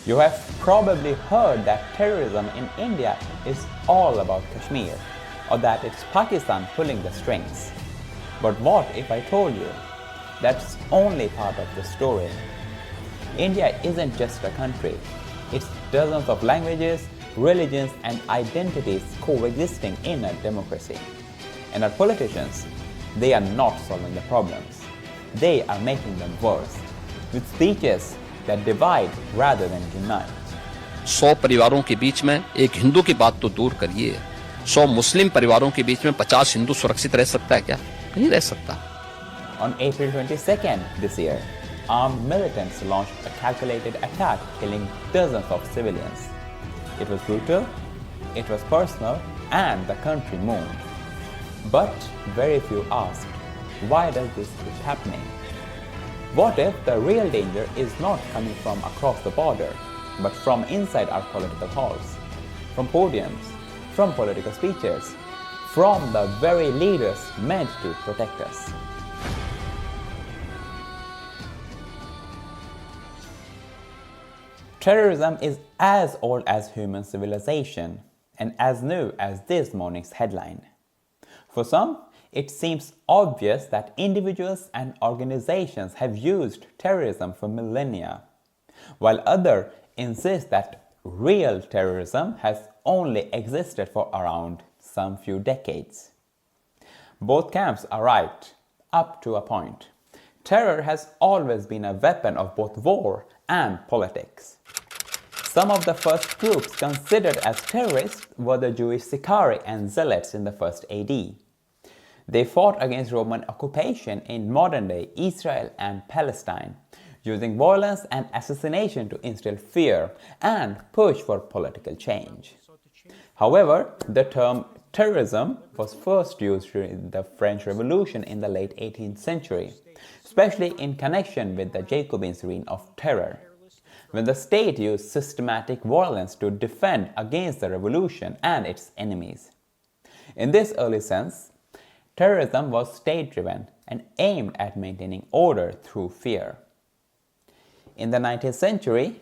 You have probably heard that terrorism in India is all about Kashmir, or that it's Pakistan pulling the strings. But what if I told you that's only part of the story? India isn't just a country, it's dozens of languages, religions and identities coexisting in a democracy. And our politicians, they are not solving the problems. They are making them worse, with speeches that divide rather than unite. 100 परिवारों के बीच में एक हिंदू की बात तो दूर करिए, 100 मुस्लिम परिवारों के बीच में 50 हिंदू सुरक्षित रह सकता है क्या? नहीं रह सकता. On April 22nd this year, armed militants launched a calculated attack killing dozens of civilians. It was brutal, it was personal, and the country mourned. But very few asked, why does this keep happening? What if the real danger is not coming from across the border, but from inside our political halls, from podiums, from political speeches, from the very leaders meant to protect us? Terrorism is as old as human civilization and as new as this morning's headline. For some, it seems obvious that individuals and organizations have used terrorism for millennia, while others insist that real terrorism has only existed for around some few decades. Both camps are right, up to a point. Terror has always been a weapon of both war and politics. Some of the first groups considered as terrorists were the Jewish Sicarii and Zealots in the first AD. They fought against Roman occupation in modern-day Israel and Palestine, using violence and assassination to instill fear and push for political change. However, the term terrorism was first used during the French Revolution in the late 18th century, especially in connection with the Jacobins' reign of terror, when the state used systematic violence to defend against the revolution and its enemies. In this early sense, terrorism was state-driven and aimed at maintaining order through fear. In the 19th century,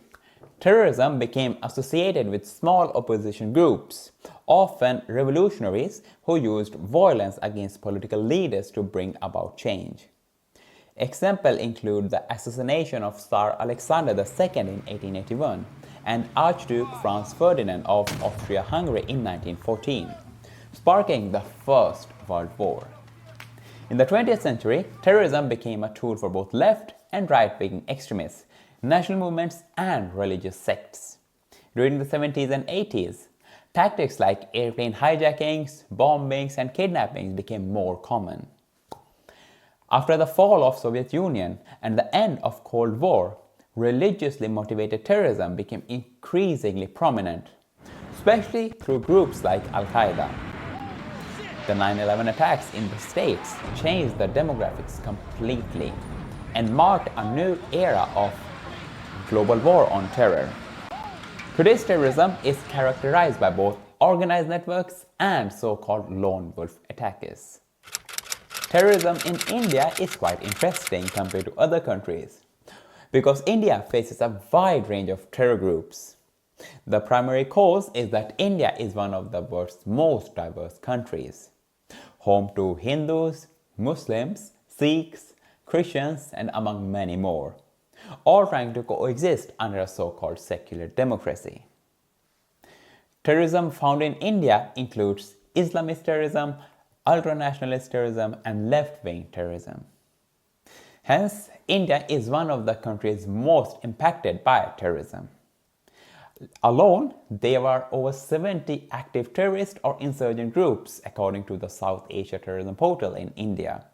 terrorism became associated with small opposition groups, often revolutionaries who used violence against political leaders to bring about change. Examples include the assassination of Tsar Alexander II in 1881 and Archduke Franz Ferdinand of Austria-Hungary in 1914, sparking the First World War. In the 20th century, terrorism became a tool for both left and right-wing extremists, national movements, and religious sects. During the 70s and 80s, tactics like airplane hijackings, bombings, and kidnappings became more common. After the fall of Soviet Union and the end of Cold War, religiously motivated terrorism became increasingly prominent, especially through groups like Al-Qaeda. The 9/11 attacks in the States changed the demographics completely and marked a new era of global war on terror. Today's terrorism is characterized by both organized networks and so-called lone wolf attackers. Terrorism in India is quite interesting compared to other countries because India faces a wide range of terror groups. The primary cause is that India is one of the world's most diverse countries, home to Hindus, Muslims, Sikhs, Christians, and among many more, all trying to coexist under a so-called secular democracy. Terrorism found in India includes Islamist terrorism, ultranationalist terrorism, and left-wing terrorism. Hence, India is one of the countries most impacted by terrorism. Alone, there are over 70 active terrorist or insurgent groups according to the South Asia Terrorism Portal in India.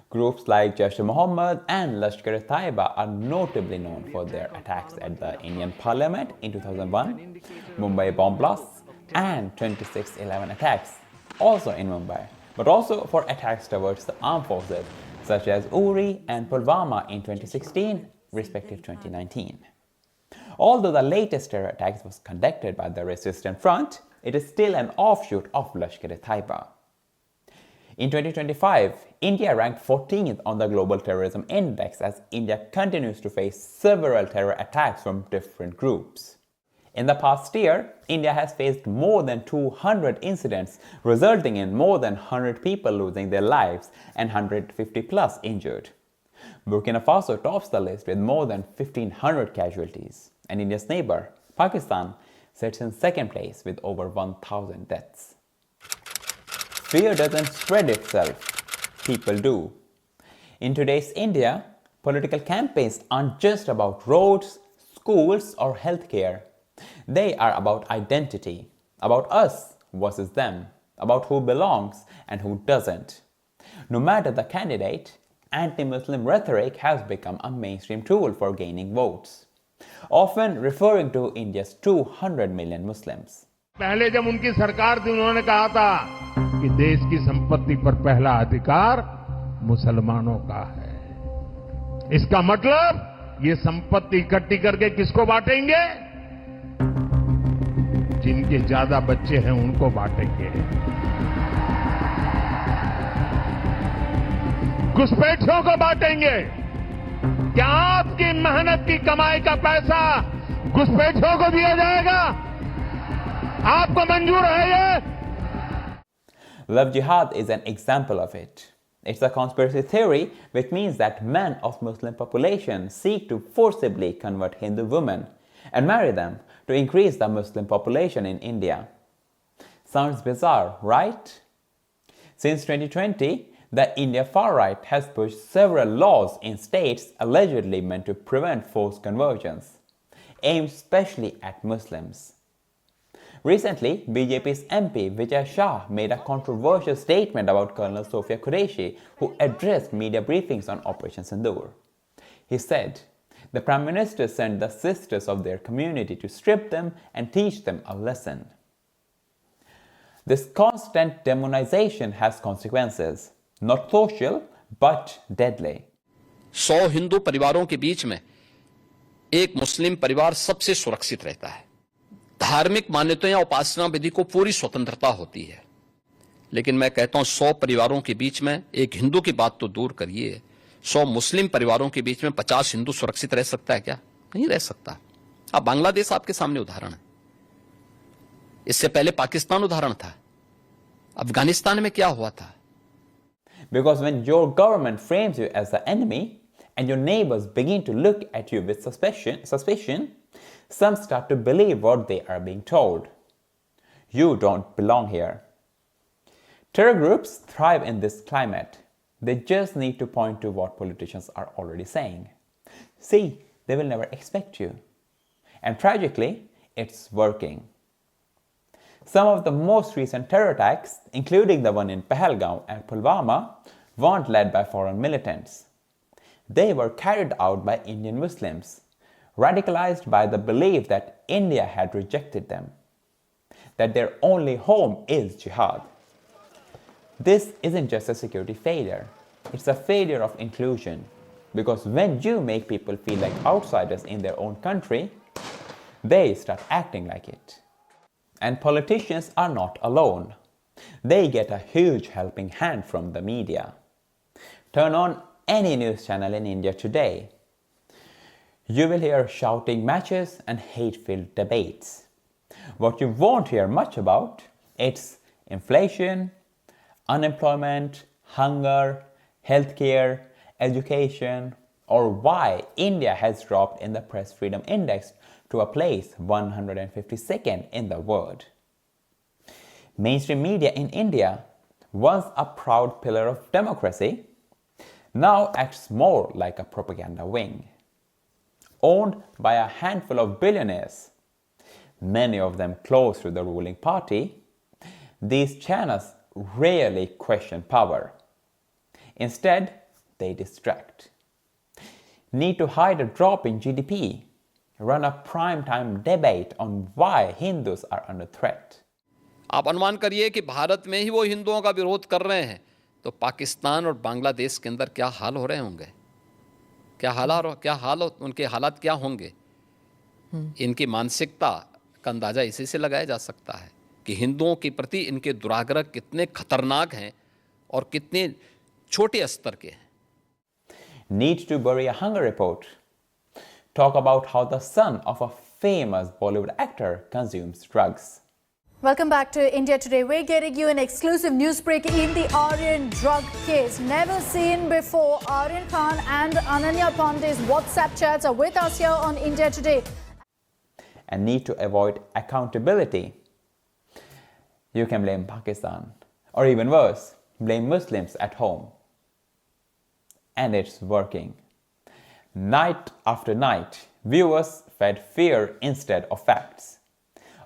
Groups like Jaish-e-Mohammed and Lashkar-e-Taiba are notably known for their attacks at the Indian Parliament in 2001, Mumbai bomb blasts, and 26/11 attacks, also in Mumbai, but also for attacks towards the armed forces such as Uri and Pulwama in 2016, respective 2019. Although the latest terror attacks was conducted by the Resistance Front, it is still an offshoot of Lashkar-e-Taiba. In 2025, India ranked 14th on the Global Terrorism Index as India continues to face several terror attacks from different groups. In the past year, India has faced more than 200 incidents, resulting in more than 100 people losing their lives and 150 plus injured. Burkina Faso tops the list with more than 1,500 casualties, and India's neighbor, Pakistan, sits in second place with over 1,000 deaths. Fear doesn't spread itself, people do. In today's India, political campaigns aren't just about roads, schools, or healthcare. They are about identity, about us versus them, about who belongs and who doesn't. No matter the candidate, anti-Muslim rhetoric has become a mainstream tool for gaining votes, often referring to India's 200 million Muslims. पहले जब उनकी सरकार थी उन्होंने कहा था कि देश की संपत्ति पर पहला अधिकार मुसलमानों का है। इसका मतलब ये संपत्ति इकट्ठी करके किसको बांटेंगे? जिनके ज्यादा बच्चे हैं उनको बांटेंगे। घुसपैठियों को बांटेंगे। क्या आपकी मेहनत की कमाई का पैसा घुसपैठियों को दिया जाएगा? आपको मंजूर है ये? Love jihad is an example of it. It's a conspiracy theory which means that men of Muslim population seek to forcibly convert Hindu women and marry them to increase the Muslim population in India. Sounds bizarre, right? Since 2020, the India far right has pushed several laws in states allegedly meant to prevent forced conversions, aimed specially at Muslims. Recently, BJP's MP Vijay Shah made a controversial statement about Colonel Sofia Qureshi, who addressed media briefings on Operation Sindoor. He said, the Prime Minister sent the sisters of their community to strip them and teach them a lesson. This constant demonization has consequences, not social, but deadly. 100 Hindu परिवारों के बीच में एक मुस्लिम परिवार सबसे सुरक्षित रहता है। धार्मिक मान्यताओं या उपासना विधि को पूरी स्वतंत्रता होती है, लेकिन मैं कहता हूं 100 परिवारों के बीच में एक हिंदू की बात तो दूर करिए, 100 मुस्लिम परिवारों के बीच में 50 हिंदू सुरक्षित रह सकता है क्या? नहीं रह सकता। अब बांग्लादेश आपके सामने उदाहरण है, इससे पहले पाकिस्तान उदाहरण था, अफगानिस्तान में क्या हुआ था? Because when your government frames you as the enemy and your neighbors begin to look at you with suspicion, some start to believe what they are being told. You don't belong here. Terror groups thrive in this climate. They just need to point to what politicians are already saying. See, they will never expect you. And tragically, it's working. Some of the most recent terror attacks, including the one in Pahalgaon and Pulwama, weren't led by foreign militants. They were carried out by Indian Muslims, radicalized by the belief that India had rejected them, that their only home is jihad. This isn't just a security failure, it's a failure of inclusion, because when you make people feel like outsiders in their own country, they start acting like it. And politicians are not alone. They get a huge helping hand from the media. Turn on any news channel in India today. You will hear shouting matches and hate-filled debates. What you won't hear much about, it's inflation, unemployment, hunger, healthcare, education, or why India has dropped in the Press Freedom Index to a place 152nd in the world. Mainstream media in India, once a proud pillar of democracy, now acts more like a propaganda wing. Owned by a handful of billionaires, many of them close to the ruling party, these channels rarely question power. Instead, they distract. Need to hide a drop in GDP, run a prime-time debate on why Hindus are under threat. आप अनुमान करिए कि भारत में ही वो हिंदुओं का विरोध कर रहे हैं, तो पाकिस्तान और बांग्लादेश के अंदर क्या हाल हो रहे होंगे? उनके हालात क्या होंगे? इनकी मानसिकता का अंदाजा इसी से लगाया जा सकता है कि हिंदुओं के प्रति इनके दुराग्रह कितने खतरनाक हैं और कितने छोटे स्तर के हैं। Need to bury a hunger report. Talk about how the son of a famous Bollywood actor consumes drugs. Welcome back to India Today. We're getting you an exclusive news break in the Aryan drug case. Never seen before, Aryan Khan and Ananya Pandey's WhatsApp chats are with us here on India Today. And need to avoid accountability. You can blame Pakistan, or even worse, blame Muslims at home. And it's working. Night after night, viewers fed fear instead of facts.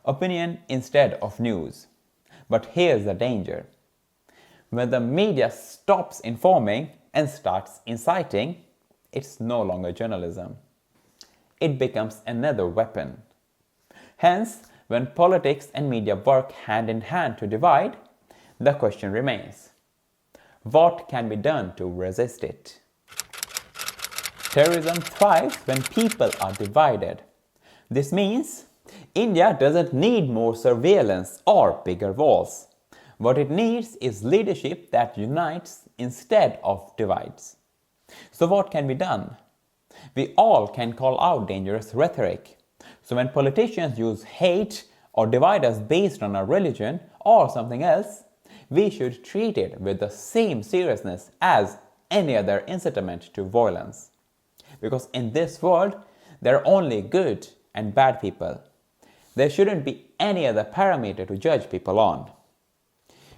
Opinion instead of news. But here's the danger. When the media stops informing and starts inciting, it's no longer journalism. It becomes another weapon. Hence, when politics and media work hand in hand to divide, the question remains, what can be done to resist it? Terrorism thrives when people are divided. This means India doesn't need more surveillance or bigger walls. What it needs is leadership that unites instead of divides. So what can be done? We all can call out dangerous rhetoric. So when politicians use hate or divide us based on our religion or something else, we should treat it with the same seriousness as any other incitement to violence. Because in this world, there are only good and bad people. There shouldn't be any other parameter to judge people on.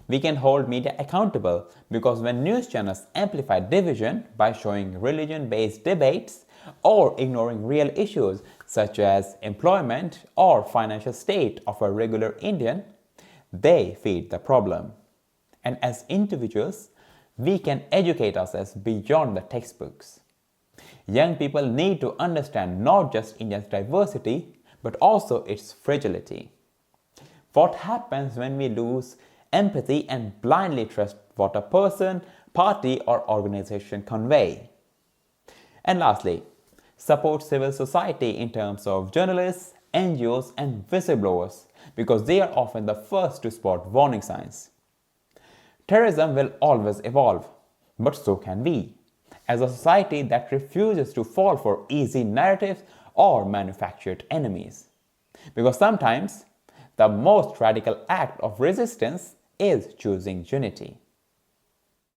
We can hold media accountable because when news channels amplify division by showing religion-based debates or ignoring real issues such as employment or financial state of a regular Indian, they feed the problem. And as individuals, we can educate ourselves beyond the textbooks. Young people need to understand not just India's diversity, but also its fragility. What happens when we lose empathy and blindly trust what a person, party, or organization convey? And lastly, support civil society in terms of journalists, NGOs, and whistleblowers because they are often the first to spot warning signs. Terrorism will always evolve, but so can we, as a society that refuses to fall for easy narratives or manufactured enemies. Because sometimes the most radical act of resistance is choosing unity.